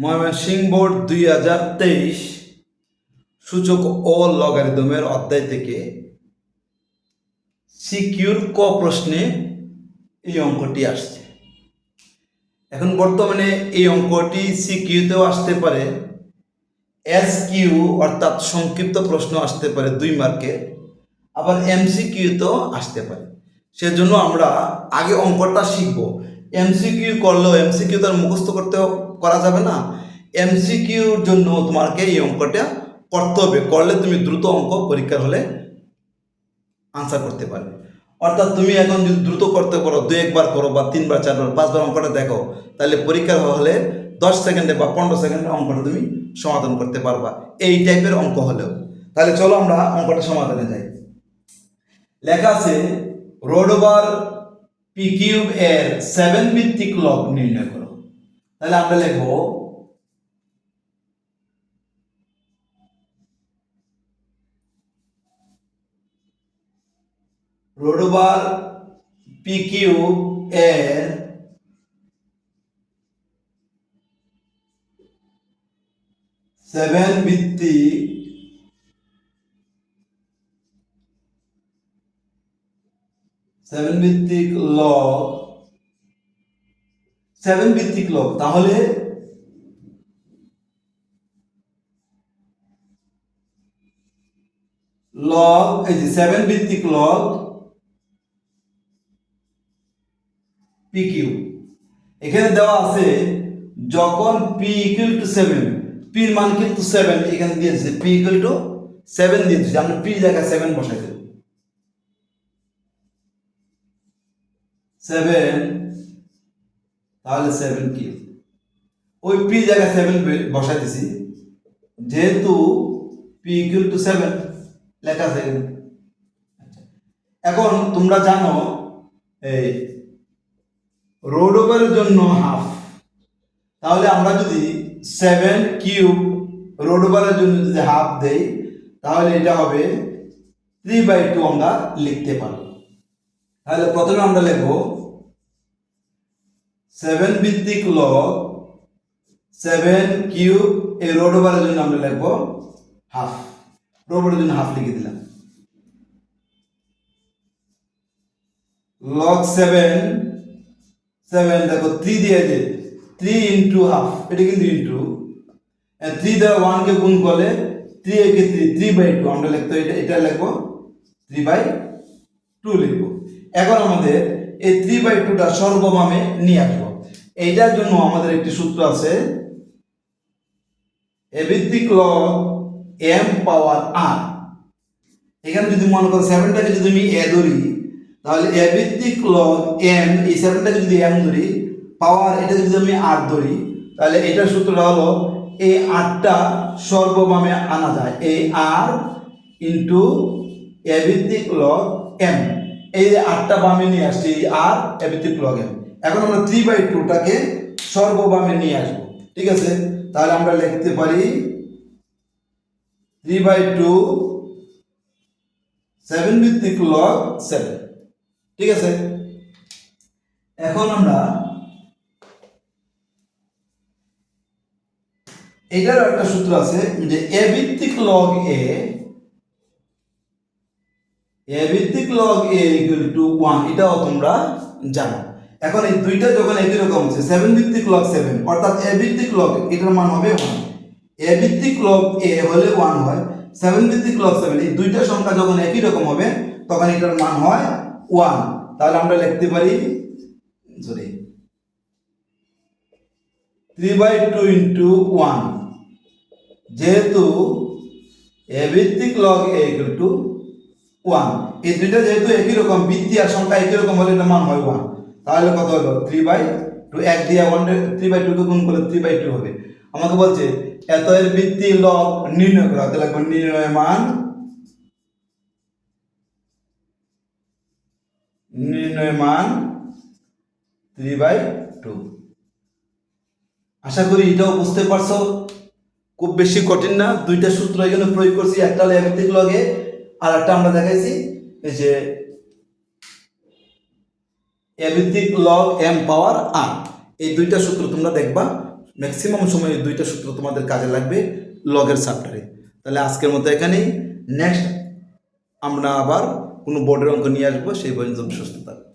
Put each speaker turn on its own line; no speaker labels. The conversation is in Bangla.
ময়মনসিংহ বোর্ড 2023 সূচক ও লগারিদমের অধ্যায় থেকে সিকিউর ক প্রশ্নে এই অঙ্কটি আসছে। এখন বর্তমানে এই অঙ্কটি সিকিউতেও আসতে পারে, এসকিউ অর্থাৎ সংক্ষিপ্ত প্রশ্ন আসতে পারে 2 মার্কে, আবার এমসিকিউতেও আসতে পারে। সেজন্য আমরা আগে অঙ্কটা শিখব। এমসিকিউ করলেও এমসিকিউ তো আর মুখস্থ করা যাবে না। এমসিকিউর জন্য তোমাকে এই অঙ্কটা করতে হবে, করলে তুমি দ্রুত অঙ্ক পরীক্ষার হলে আনসার করতে পারবে। অর্থাৎ তুমি এখন যদি দ্রুত করতে পারো, 2-1 বার করো বা 3 বার 4 বার 5 বার অঙ্কটা দেখো, তাহলে পরীক্ষার হলে 10 সেকেন্ডে বা 15 সেকেন্ডে অঙ্কটা তুমি সমাধান করতে পারবা, এই টাইপের অঙ্ক হলেও। তাহলে চলো আমরা অঙ্কটা সমাধানে যাই। লেখা আছে রোড ওভার পি কিউব এর 7 ভিত্তিক লব নির্ণয় করো। তাহলে আমরা লিখব রোড ওভার পি কিউব এর 7 ভিত্তিক লব তাহলে লগ এই যে 7 ভিত্তিক লগ পি কিউ। এখানে দেওয়া আছে যখন পি ইকুয়াল টু 7, পি এর মান কিন্তু 7 এখানে দিয়েছে, পি ইকুয়াল টু 7 দিয়েছে, আমরা পি জায়গায় 7 বসাই দেব। 7 তাহলে 7 কিউব, ওই পি জায়গায় 7 বসাই দিছি, যেহেতু পি ইকুয়াল টু 7 লেখা আছে। এখন তোমরা জানো এই রোড ওভারের জন্য হাফ, তাহলে আমরা যদি 7 কিউব রোড ওভারের জন্য যদি হাফ দেই, তাহলে এটা হবে 3/2 আমরা লিখতে পারবো। তাহলে প্রথমে আমরা লিখব 7 ভিত্তিক লগ 7 কিউব এই রোড ওভারের জন্য আমরা লিখব হাফ, রোড ওভারের জন্য হাফ লিখে দিলাম। লগ 7 দেখো 3 দিয়ে যে 3 ইন্টু হাফ, এটা কিন্তু ইন্টু 3 দ্বারা 1 কে গুণ করলে 3 একে 3/2 আমরা লিখতে, এটা লিখবো 3/2 লিখবো। এখন আমাদের এই 3/2টা সর্ববামে নিয়ে আসবো। এইটার জন্য আমাদের একটি সূত্র আছে, এ ভিত্তিক লগ m পাওয়ার r। এখানে যদি মনে করো 7টাকে যদি আমি a ধরি, তাহলে এ ভিত্তিক লগ m, এই 7টাকে যদি m ধরি, পাওয়ার এটা যদি আমি r ধরি, তাহলে এটার সূত্রটা হলো এই rটা সর্ববামে আনা যায়, এই r ইন্টু এ ভিত্তিক লগ m। এই যে rটা বামে নিয়ে আসছি, এই r এ ভিত্তিক লগ m। এখন আমরা 3/2টাকে সর্ববামে নিয়ে আসবো, ঠিক আছে? তাহলে আমরা লিখতে পারি 3/2 7 ভিত্তিক লগ 7, ঠিক আছে? এখন আমরা এটার একটা সূত্র আছে যে এ ভিত্তিক লগ এ ইকুয়াল টু 1, এটাও তোমরা জানো। এখন এই দুইটা যখন একই রকম আছে, 7 ভিত্তিক লগ 7 অর্থাৎ এ ভিত্তিক লগ এটার মান হবে 1, এ ভিত্তিক লগ এ হলে 1 হয়, 7 ভিত্তিক লগ 7 এই দুইটা সংখ্যা যখন একই রকম হবে তখন এটার মান হয় 1। তাহলে আমরা লিখতে পারি 3/2 ইন্টু 1, যেহেতু এ ভিত্তিক লগ এ ইকুয়াল টু 1, এই দুইটা যেহেতু একই রকম, ভিত্তি আর সংখ্যা একই রকম হলে এটার মান হয় 1। তাহলে কত হলো 3/2, 1 দিয়ে 3/2 কে গুণ করলে 3/2 হবে। আমাকে বলছে এত এর ভিত্তি লগ নির্ণয় করা, তাহলে লিখব নির্ণয় মান 3/2। আশা করি এটাও বুঝতে পারছো, খুব বেশি কঠিন না। দুইটা সূত্র এখানে প্রয়োগ করছি, একটা হলো এ ভিত্তিক লগে, আর একটা আমরা দেখাইছি এই যে এ ভিত্তিক লগ m পাওয়ার r। এই দুইটা সূত্র তোমরা দেখবা, ম্যাক্সিমাম সময় এই দুইটা সূত্র তোমাদের কাজে লাগবে লগের চ্যাপ্টারে। তাহলে আজকের মতো এখানেই, নেক্সট আমরা আবার কোনো বোর্ডের অঙ্ক নিয়ে আসবো, সেই পর্যন্ত সুস্থ থাকো।